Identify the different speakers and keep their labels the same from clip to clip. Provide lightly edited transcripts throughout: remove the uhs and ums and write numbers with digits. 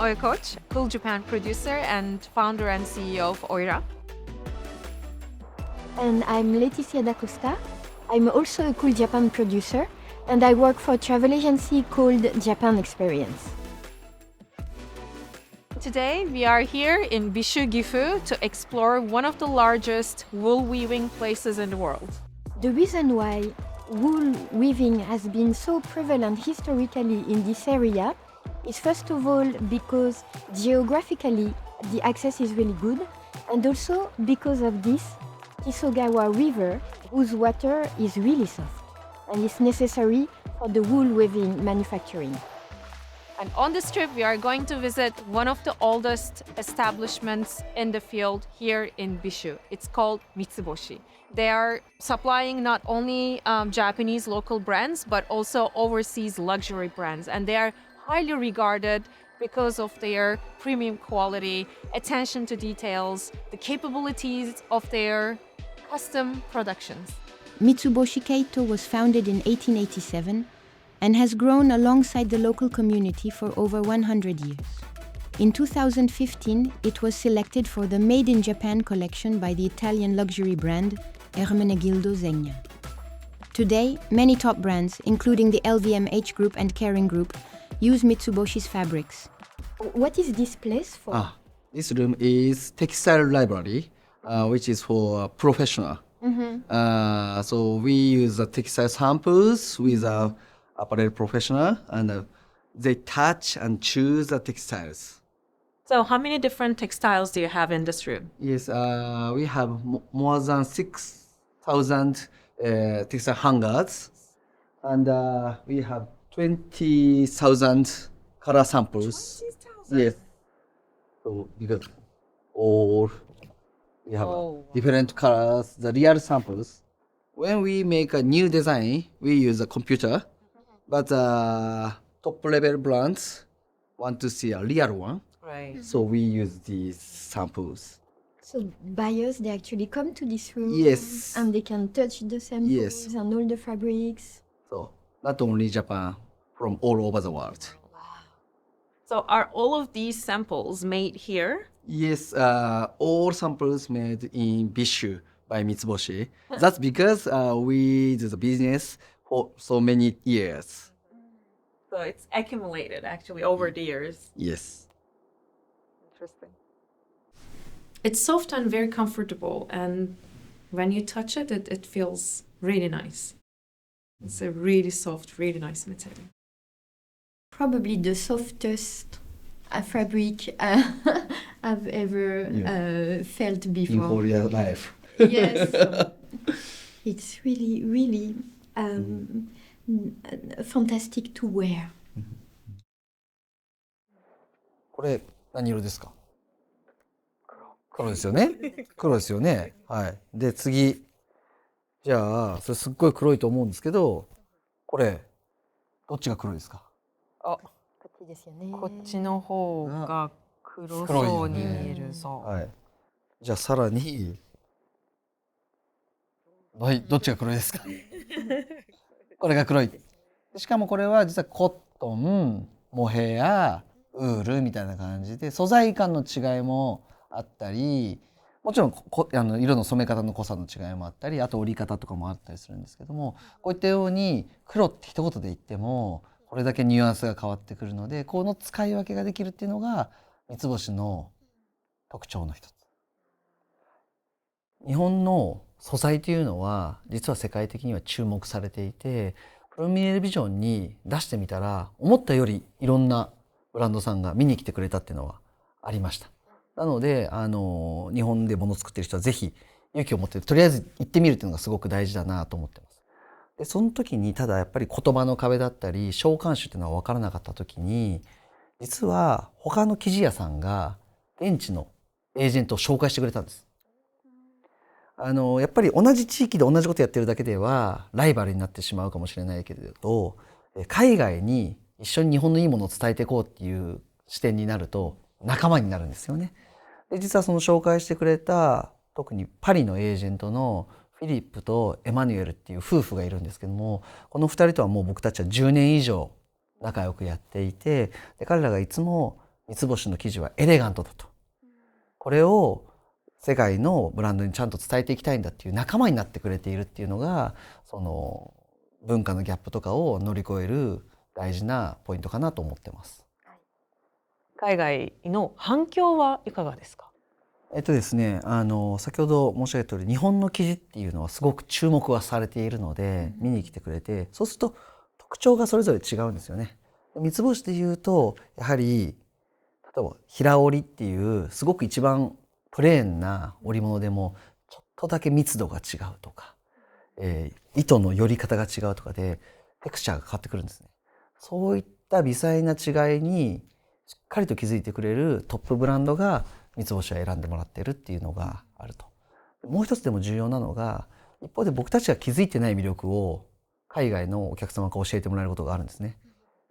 Speaker 1: Oyakoch, Cool Japan producer and founder and CEO of Oira.
Speaker 2: And I'm Leticia D'Acosta. I'm also a Cool Japan producer, and I work for a travel agency called Japan Experience.
Speaker 1: Today, we are here in Bishu, Gifu to explore one of the largest wool weaving places in the world.
Speaker 2: The reason why wool weaving has been so prevalent historically in this area is first of all because geographically the access is really good, and also because of this Kisogawa River, whose water is really soft and is necessary for the wool weaving manufacturing.
Speaker 1: And on this trip, we are going to visit one of the oldest establishments in the field here in Bishu. It's called Mitsuboshi. They are supplying not only Japanese local brands, but also overseas luxury brands. And they are highly regarded because of their premium quality, attention to details, the capabilities of their custom productions.
Speaker 3: Mitsuboshi Keito was founded in 1887 and has grown alongside the local community for over 100 years. In 2015, it was selected for the Made in Japan collection by the Italian luxury brand Ermenegildo Zegna. Today, many top brands, including the LVMH Group and Kering Group, use Mitsuboshi's fabrics.
Speaker 2: What is this place for?
Speaker 4: This room is textile library, which is for professional. So we use the textile samples with a apparel professional, and they touch and choose the textiles.
Speaker 1: So how many different textiles do you have in this room?
Speaker 4: Yes, we have more than 6,000 textile hangers, and we have 20,000 color samples.
Speaker 1: 20,000?
Speaker 4: Yes. So because all we have different colors, the real samples. When we make a new design, we use a computer, but top level brands want to see a real one.
Speaker 1: Right.
Speaker 4: So we use these samples.
Speaker 2: So buyers, they actually come to this room,
Speaker 4: Yes.
Speaker 2: and they can touch the samples
Speaker 4: Yes.
Speaker 2: and all the fabrics.
Speaker 4: So not only Japan, from all over the world.
Speaker 1: So are all of these samples made here?
Speaker 4: Yes, all samples made in Bishu by Mitsuboshi. That's because we do the business for so many years.
Speaker 1: So it's accumulated actually over the years.
Speaker 4: Yes.
Speaker 1: Interesting. It's soft and very comfortable, and when you touch it, it feels really nice. It's a really soft, really nice material.
Speaker 2: Probably the softest fabric I've ever felt
Speaker 4: In
Speaker 2: before.
Speaker 4: Korea life.
Speaker 2: Yes. It's really, really fantastic to wear.
Speaker 5: これ何色ですか？黒ですよね。黒ですよね。はい。で次、じゃあそれすっごい黒いと思うんですけど、これどっちが黒いですか？
Speaker 1: こっちの方が黒そうに見えるそう。
Speaker 5: はい。じゃあさらに、はい、どっちが黒いですか？これが黒い。しかもこれは実はコットン、モヘア、ウールみたいな感じで素材感の違いもあったり、もちろん色の染め方の濃さの違いもあったり、あと織り方とかもあったりするんですけども、こういったように黒って一言で言ってもこれだけニュアンスが変わってくるので、この使い分けができるっていうのが三つ星の特徴の一つ。日本の素材というのは実は世界的には注目されていて、プロミネルビジョンに出してみたら思ったよりいろんなブランドさんが見に来てくれたっていうのはありました。なので日本で物を作ってる人はぜひ勇気を持ってとりあえず行ってみるっていうのがすごく大事だなと思ってます。でその時にただやっぱり言葉の壁だったり商慣習っていうのは分からなかった時に、実は他の生地屋さんが現地のエージェントを紹介してくれたんです。やっぱり同じ地域で同じことやってるだけではライバルになってしまうかもしれないけれど、海外に一緒に日本のいいものを伝えていこうっていう視点になると仲間になるんですよね。で実はその紹介してくれた特にパリのエージェントのフィリップとエマニュエルっていう夫婦がいるんですけども、この2人とはもう僕たちは10年以上仲良くやっていて、で彼らがいつも三つ星の生地はエレガントだと。これを世界のブランドにちゃんと伝えていきたいんだっていう仲間になってくれているっていうのが、その文化のギャップとかを乗り越える大事なポイントかなと思ってます。
Speaker 6: 海外の反響はいかがですか？
Speaker 5: ですね、先ほど申し上げた通り、日本の生地っていうのはすごく注目はされているので、見に来てくれて、そうすると特徴がそれぞれ違うんですよね。三つ星でいうと、やはり例えば平織りっていうすごく一番プレーンな織物でもちょっとだけ密度が違うとか、糸の寄り方が違うとかでテクスチャーが変わってくるんですね。そういった微細な違いにしっかりと気づいてくれるトップブランドが三つ星を選んでもらってるっていうのがあると。もう一つでも重要なのが、一方で僕たちが気づいてない魅力を海外のお客様から教えてもらえることがあるんですね。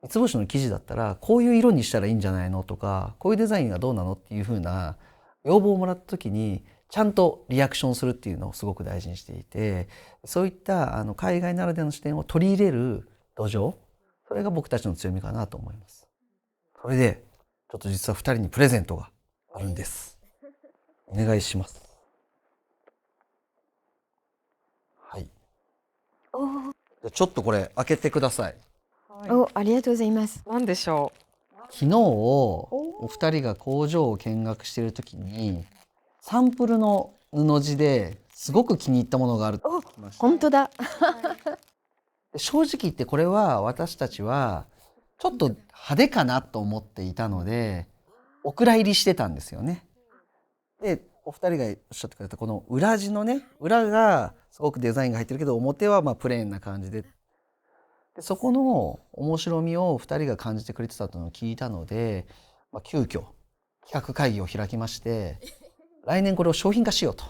Speaker 5: 三つ星の生地だったらこういう色にしたらいいんじゃないのとか、こういうデザインがどうなのっていうふうな要望をもらった時にちゃんとリアクションするっていうのをすごく大事にしていて、そういった海外ならではの視点を取り入れる土壌、それが僕たちの強みかなと思います。それでちょっと実は2人にプレゼントがあるんです。お願いします。はい。じゃあちょっとこれ開けてください。
Speaker 2: お、ありがとうございます。
Speaker 6: 何でしょ
Speaker 5: 昨日お二人が工場を見学しているときにサンプルの布地ですごく気に入ったものがあるって聞きました。
Speaker 2: 本当だ。
Speaker 5: で正直言ってこれは私たちはちょっと派手かなと思っていたのでお蔵入りしてたんですよね。でお二人がおっしゃってくれたこの裏地のね、裏がすごくデザインが入ってるけど表はまあプレーンな感じで、そこの面白みを2人が感じてくれてたというのを聞いたので、急遽企画会議を開きまして来年これを商品化しようと。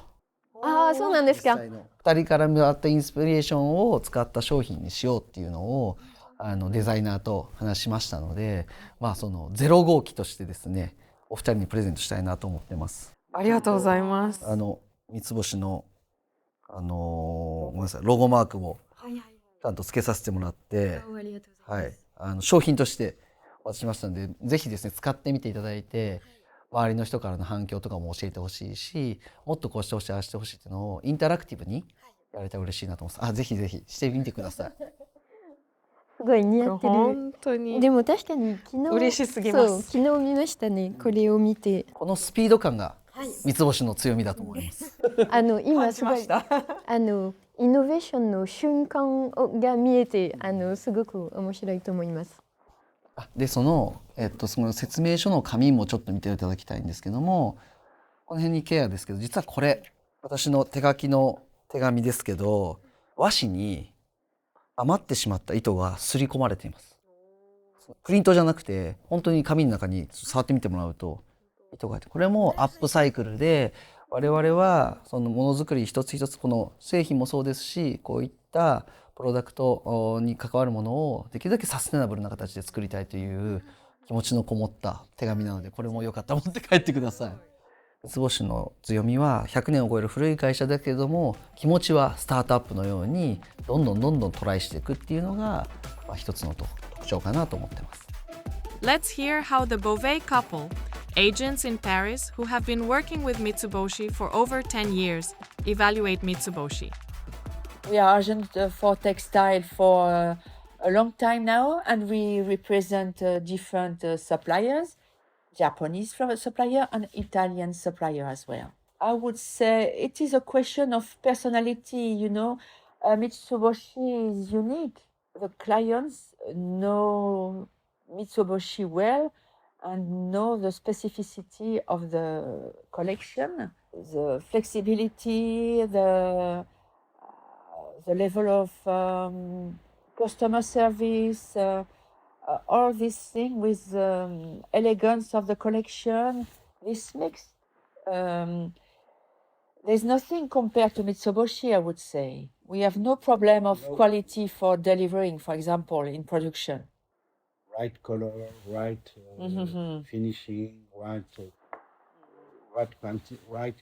Speaker 2: ああ、そうなんですか。
Speaker 5: 2人からもらったインスピレーションを使った商品にしようっていうのをデザイナーと話しましたので、その0号機としてですね、お二人にプレゼントしたいなと思ってます。
Speaker 6: う？ありがとうございます。
Speaker 5: 三つ星のごめんなさい、ロゴマークもちゃんとつけさせてもらって、はい、商品として渡しましたので、ぜひですね使ってみていただいて、周りの人からの反響とかも教えてほしいし、もっとこうしてほしい、ああしてほしいっていうのをインタラクティブにやれたら嬉しいなと思います。ぜひぜひしてみてください。
Speaker 2: すごい似合ってる。
Speaker 6: 本当に。
Speaker 2: でも確かに昨日
Speaker 6: 嬉しすぎます。
Speaker 2: そう、昨日見ましたね。これを見て。
Speaker 5: このスピード感が三つ星の強みだと思います。
Speaker 2: 今すごいイノベーションの瞬間が見えてすごく面白いと思います。
Speaker 5: でその説明書の紙もちょっと見ていただきたいんですけども、この辺にケアですけど、実はこれ私の手書きの手紙ですけど、和紙に余ってしまった糸が刷り込まれています。プリントじゃなくて本当に紙の中に触ってみてもらうと糸が入って、これもアップサイクルで、我々はそのものづくり一つ一つ、この製品もそうですし、こういったプロダクトに関わるものをできるだけサステナブルな形で作りたいという気持ちのこもった手紙なので、これもよかったら持って帰ってください。三つ星の強みは100年を超える古い会社だけれども、気持ちはスタートアップのようにどんどんトライしていくっていうのが一つの特徴かなと思ってます。
Speaker 7: Let's hear how the Beauvais couple, agents in Paris who have been working with Mitsubishi for over 10 years, evaluate Mitsubishi.
Speaker 8: We are agent for textile for a long time now, and we represent different suppliers, Japanese supplier and Italian supplier as well. I would say it is a question of personality, Mitsubishi is unique. The clients know Mitsubishi well and know the specificity of the collection, the flexibility, the level of customer service, all these things with elegance of the collection. This mix, there's nothing compared to Mitsubishi, I would say. We have no problem of quality for delivering, for example, in production.
Speaker 9: Right color, right finishing, right quantity, right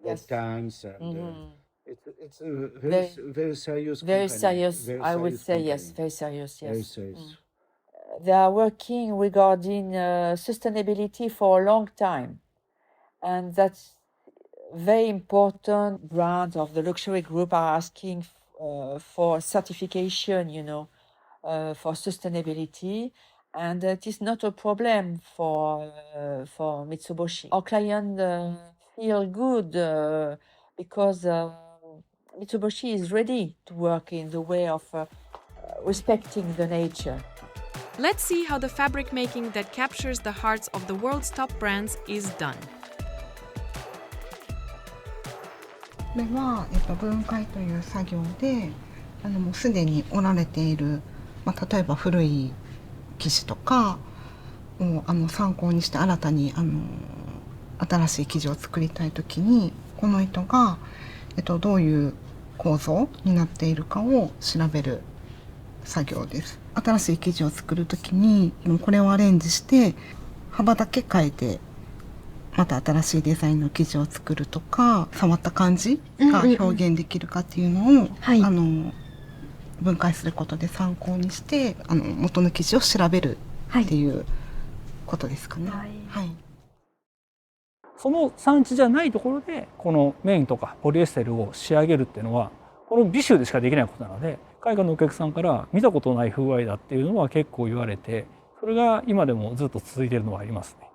Speaker 9: lead times, and it's a very serious.
Speaker 8: Very
Speaker 9: company.
Speaker 8: serious,
Speaker 9: Very
Speaker 8: I would
Speaker 9: serious
Speaker 8: say,
Speaker 9: company.
Speaker 8: yes, very serious, yes.
Speaker 9: Very serious.
Speaker 8: they are working regarding sustainability for a long time. And that's very important. Brands of the luxury group are asking for certification, for sustainability. And it is not a problem for Mitsubishi. Our clients feel good because Mitsubishi is ready to work in the way of respecting the nature.
Speaker 7: Let's see how the fabric making that captures the hearts of the world's top brands is done.
Speaker 10: これは、分解という作業でもうすでに織られている、例えば古い生地とかを参考にして新たに新しい生地を作りたい時にこの糸が、どういう構造になっているかを調べる作業です。新しい生地を作る時にこれをアレンジして幅だけ変えてまた新しいデザインの生地を作るとか触った感じが表現できるかっていうのを、分解することで参考にして元の生地を調べるっていうことですかね。
Speaker 11: その産地じゃないところでこのメインとかポリエステルを仕上げるっていうのはこの美州でしかできないことなので、海外のお客さんから見たことない風合いだっていうのは結構言われて、それが今でもずっと続いているのはありますね。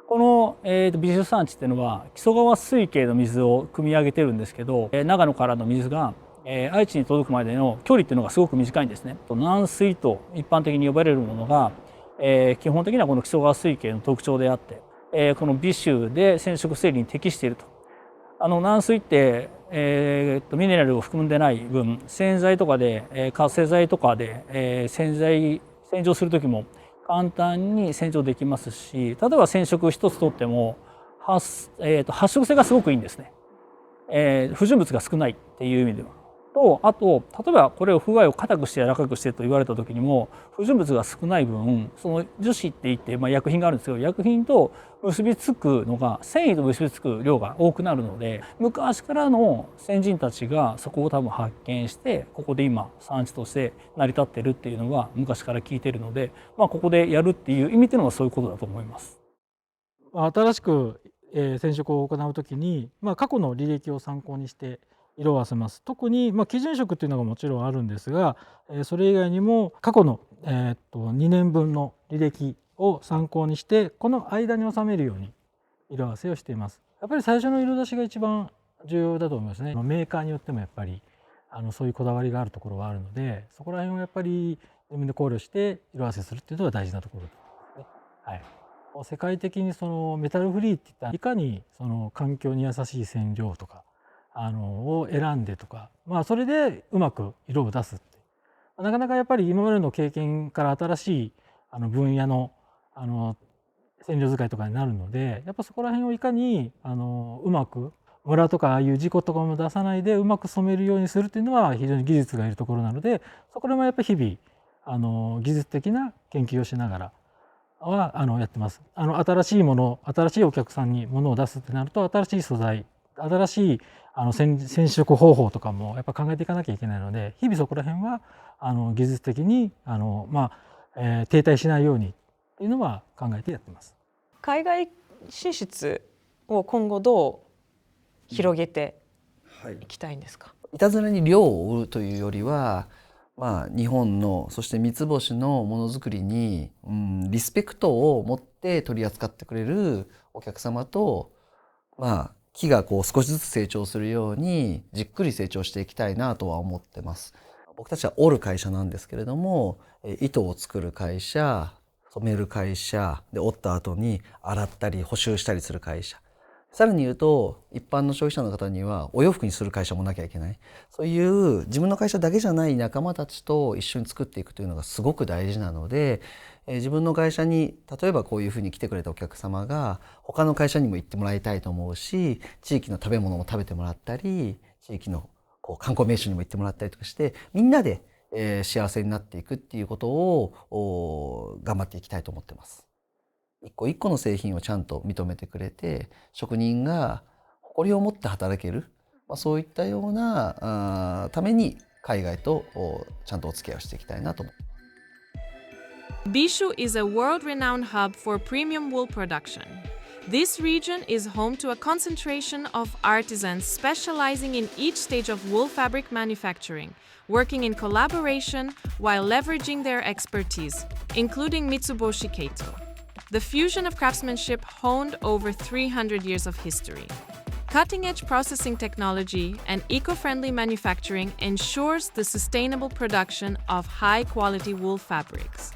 Speaker 11: この、美州産地っていうのは木曽川水系の水を汲み上げてるんですけど、長野からの水が愛知に届くまでの距離っていうのがすごく短いんですね。軟水と一般的に呼ばれるものが、基本的にはこの木曽川水系の特徴であって、この美州で染色整理に適していると。軟水って、ミネラルを含んでない分洗剤とかで、活性剤とかで、洗浄する時も簡単に洗浄できますし、例えば染色一つとっても発色性がすごくいいんですね。不純物が少ないっていう意味では。とあと例えばこれを風合いを硬くして柔らかくしてと言われた時にも不純物が少ない分その樹脂っていって、薬品があるんですけど薬品と結びつくのが繊維と結びつく量が多くなるので、昔からの先人たちがそこを多分発見してここで今産地として成り立ってるっていうのは昔から聞いてるので、ここでやるっていう意味っていうのはそういうことだと思います。
Speaker 12: 新しく染色を行うときに、過去の履歴を参考にして色を合わせます。特に、基準色っていうのがもちろんあるんですが、それ以外にも過去の、2年分の履歴を参考にしてこの間に収めるように色合わせをしています。やっぱり最初の色出しが一番重要だと思いますね。メーカーによってもやっぱりそういうこだわりがあるところはあるので、そこら辺をやっぱり自分で考慮して色合わせするっていうのが大事なところですね。はい。世界的にそのメタルフリーっていったらいかにその環境に優しい染料とかを選んでとか、それでうまく色を出すってなかなかやっぱり今までの経験から新しい分野の染料使いとかになるので、やっぱそこら辺をいかにうまくムラとかああいう事故とかも出さないでうまく染めるようにするっていうのは非常に技術がいるところなので、そこでもやっぱり日々技術的な研究をしながらはやってます。新しいもの、新しいお客さんにものを出すってなると新しい素材、新しい染色方法とかもやっぱ考えていかなきゃいけないので、日々そこら辺は技術的に停滞しないようにっていうのは考えてやってます。
Speaker 6: 海外進出を今後どう広げていきたいんですか？
Speaker 5: いたずらに量を売るというよりは、日本のそして三つ星のものづくりに、リスペクトを持って取り扱ってくれるお客様と、木がこう少しずつ成長するようにじっくり成長していきたいなとは思ってます。僕たちは織る会社なんですけれども、糸を作る会社、染める会社で織った後に洗ったり補修したりする会社、さらに言うと一般の消費者の方にはお洋服にする会社もなきゃいけない、そういう自分の会社だけじゃない仲間たちと一緒に作っていくというのがすごく大事なので、自分の会社に例えばこういうふうに来てくれたお客様が他の会社にも行ってもらいたいと思うし、地域の食べ物も食べてもらったり、地域の観光名所にも行ってもらったりとかして、みんなで幸せになっていくっていうことを頑張っていきたいと思ってます。一個一個の製品をちゃんと認めてくれて、職人が誇りを持って働ける、そういったようなために海外とちゃんとお付き合いをしていきたいなと思ってます。
Speaker 7: Bishu is a world-renowned hub for premium wool production. This region is home to a concentration of artisans specializing in each stage of wool fabric manufacturing, working in collaboration while leveraging their expertise, including Mitsuboshi Keito. The fusion of craftsmanship honed over 300 years of history. Cutting-edge processing technology and eco-friendly manufacturing ensures the sustainable production of high-quality wool fabrics.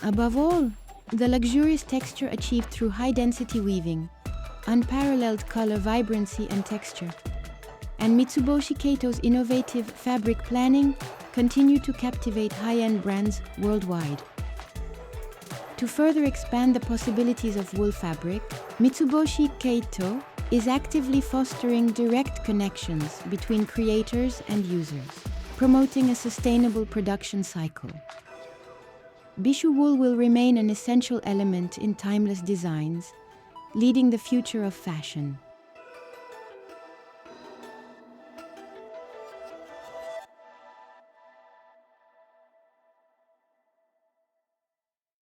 Speaker 3: Above all, the luxurious texture achieved through high-density weaving, unparalleled color vibrancy and texture, and Mitsuboshi Keito's innovative fabric planning continue to captivate high-end brands worldwide. To further expand the possibilities of wool fabric, Mitsuboshi Keito is actively fostering direct connections between creators and users, promoting a sustainable production cycle. Bishu wool will remain an essential element in timeless designs, leading the future of fashion.